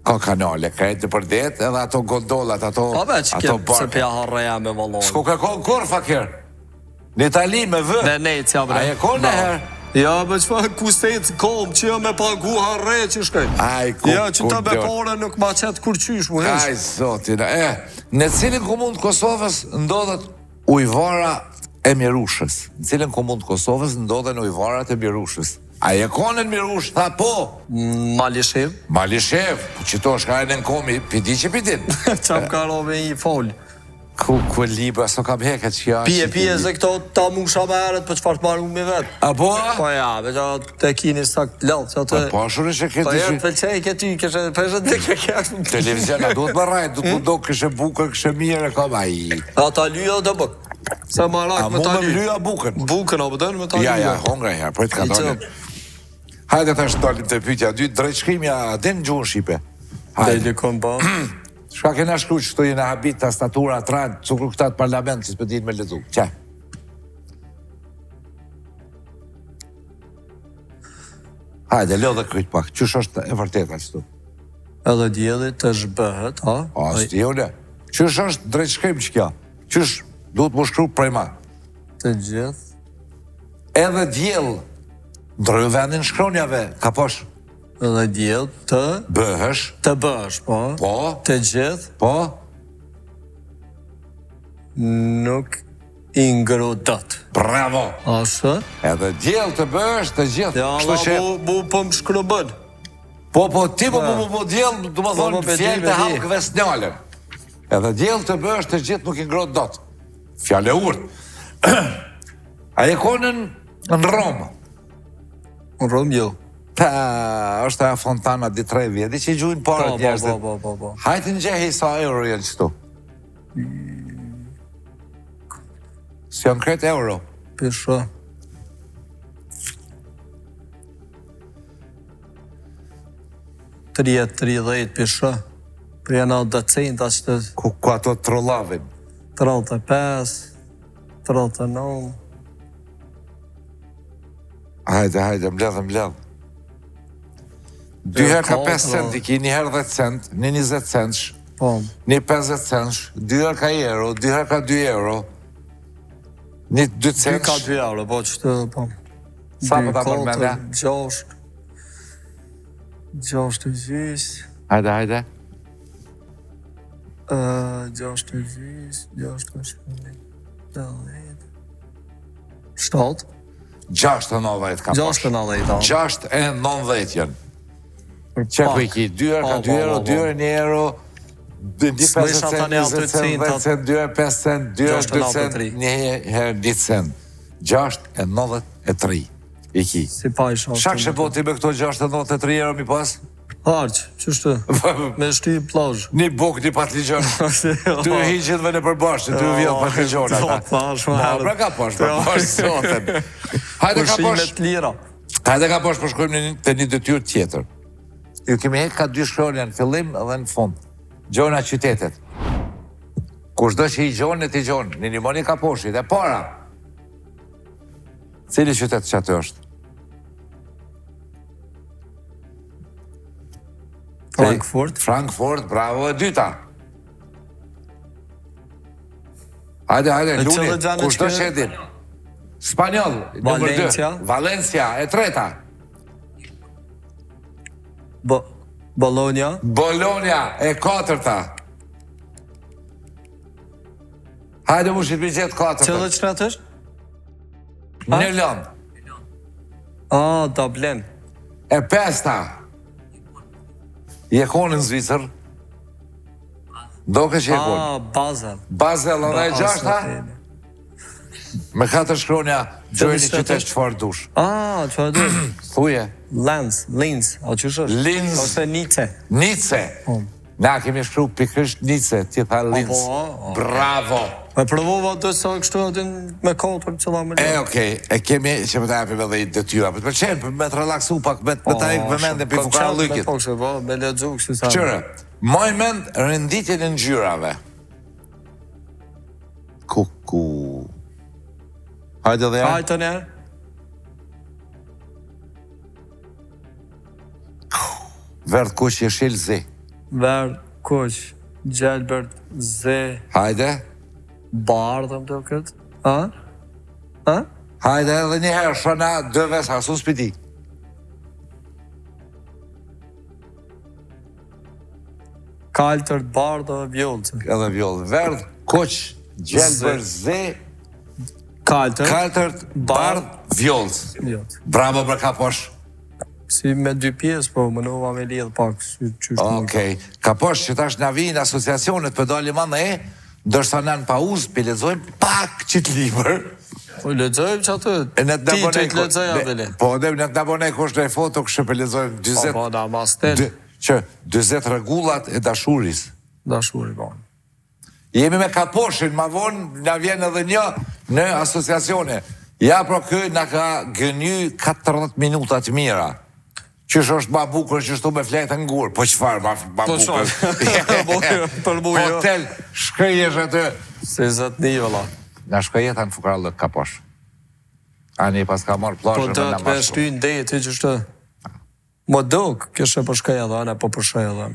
Ka kanale, krejtë për det, edhe ato gondolat, ato barë.
A be që kemë se pja harreja me valonë.
S'ko ka konë kur, fakir? Në Itali me vë.
Në nejtë, ja bre.
A i konë nërë?
Ja, be që fa kusejtë kom, që jo me pagu harre që shkaj. Ja, që ta be pare nuk ma qëtë kur qysh mu hesh.
Aj, zotina, në cilin komunë Kosovës ndodhet ujvara e Mirushës? Në cilin komunë Kosovës ndodhen ujvarat e Mirushës? A je konën Mirush, tha po?
Malishev.
Malishev, po që to shkajnë në komi, pidi që pidin.
Qam ka rove i folë.
Ku libra, so kam heket që ja...
Pije, ze këto ta musha me heret për qëfar të marru me vetë.
A po?
Po ja, me që te kini sakt lëllë, që atë...
Po shurë që këtë...
Po ja, pëlqej këty, kështë dhe kështë...
Televiziona duhet më rajt, duhet më do kështë bukër, kështë mirë, kam aji...
A ta lyja dhe bëk. Se marak me ta lyja.
A mu me lyja bukën?
Bukën, a pëdën me ta lyja.
Ja, hongra her, për të ka donin. Hajde të është dolim të pytja, dy drejt shkrimja, den gjuhën Shqipe.
Dejli kom ba.
Shka kena shkru që të jene habit, tastatura, trajnë, cukru këtat parlament, që s'pëtin me lezu. Qaj? Hajde, leo dhe kryt pak, qësh është e vërteta qëtu?
Edhe djeli të zhbëhet, ha?
A, s'tjone. Qësh është drejt shkrim që kja? Qësh duhet më shkru prej ma?
Të gjithë.
Edhe djel, ndroju vendin shkronjave, ka posh?
Edhe djel të...
Bëhësh.
Të bëhësh, po.
Po.
Të gjithë.
Po.
Nuk i ngrudët.
Bravo.
Asë?
Edhe djel të bëhësh, të gjithë.
Ja, Allah, bu po më shkrubën.
Po, ti po djellë, du më thonë, fjellë të halkë vesnjale. Edhe djellë të bësh të gjithë nuk i ngrot dot. Fjallë e urtë. A e konën në Romë?
Në Romë jo.
është e fontana di 3 vjetë, di që i gjujnë parë njerëzit.
Po.
Hajtë në gjehi sa euro jenë qëtu. Si janë kretë euro?
Pisha. $30 pisha. Për janë decenta që të...
Ku ato të trollavin?
35, 39.
Hajde, mbledh. 2 herë ka 5 cent, i ki 1 herë 10 cent, 1 20 centsh,
Po.
1 50 centsh, 2 herë ka euro, 2 herë ka 2 euro, 1 2
Ty
centsh.
ka 2 euro, po që të, po.
Sa po ta përmendja?
6 e gjys.
Hajde.
6 e gjys, 6 e 7.
6.90 ka pash.
6.90.
6.90 janë. Që ku i ki, 2 herë ka 2 euro, 2 herë 1 euro, 2 50 cent, 20 cent, 10 cent, 2 herë 5 cent, 2 herë 2 cent, 1 herë 10 cent. 6.93 i ki.
Si pa i shashtë.
Shak që po ti me këto 6.93 euro mi pas?
Harq, qështu? Me shty plazh.
Një buk, një patligjon. Ty e hiqitve në përbashkë, ty e vjellë patligjon. Pra ka posh, sotën. Hajde ka posh.
Pushimet lira.
Hajde ka posh, përshkojmë të një detyrë tjetër. Ju kemi hek ka 2 shkronja në fillim edhe në fund. Gjona qytetet. Kushdo që i gjonit, i gjonë. Një moni ka poshit. E para. Cili qytet që atë është? Frankfurt, bravo, e dyta. Hajde, luni, kushdo që e din. Spanjol, nëmër 2. Valencia, e treta.
Bologna,
e 4ta. Hajde mu shqipin gjithë 4ta.
Qëllë qërat është?
Një lënd.
Dublin.
E 5ta. Je konë në Zvicër. Do ke që je konë. Basel, edhe e 6ta. Me 4 shkronja, gjojnë një qytet qëfar dush.
Qëfar dush?
Thuje.
Linz, a qësh është?
Linz.
Ose Nice.
Nice. Na kemi shkru pikrisht Nice, ti tha Linz. Bravo.
Me provova të sa kështu atin me 4 qëlla më lirë.
Okej, e kemi që me ta japim edhe i detyra, për të qenë, me të relaksu pak, me ta ikë vëmendin për fukara lykit.
Me ledzu kështu sa.
Qëre, moj mend rënditjen e ngjyrave. Kuku. Hajde dhe ja.
Hajde njerë.
Verdh kuq jeshil zi.
Verdh kuq, gjelbert zi.
Hajde.
Bardhëm të këtë.
Hajde edhe njëherë, shona 2 vesa, su s'piti.
Kaltër, bardhë dhe vjollë.
Edhe vjollë. Verdh kuq, gjelbert zi.
Kaltër,
bardh, vjollë. Bravo për ka posh.
Si me 2 pjesë, po më nova me lidhë pak.
Okej, ka posh që tash na vinë asociacionet për dalim anë e, ndërsa në pauzë, për lexojmë pak qitë libër.
Po lexojmë që atë, ti të të lexoj abeli.
Po, ne të nabonej kush në e foto kështë për lexojmë 20...
Po, da, mastel.
20 rregullat e dashuris.
Dashuri, po.
Jemi me kaposhin, ma vonë, na vjen edhe një në asociacione. Ja, pro kë na ka gëny 14 minutat mira. Qysh është ma bukur që shtu me fletë në gurë, po qëfar ma bukur?
Për mu jo.
Hotel, shkëjesh atë.
Se zëtë një vëlla.
Nga shkëjeta në fukarallë ka posh. Ani pas ka marrë plashën
me në mashku. Po të me shty në dejë, ti që shtë. Më duk, kështë e përshkëja dhe, anë e po përshkëja dhe.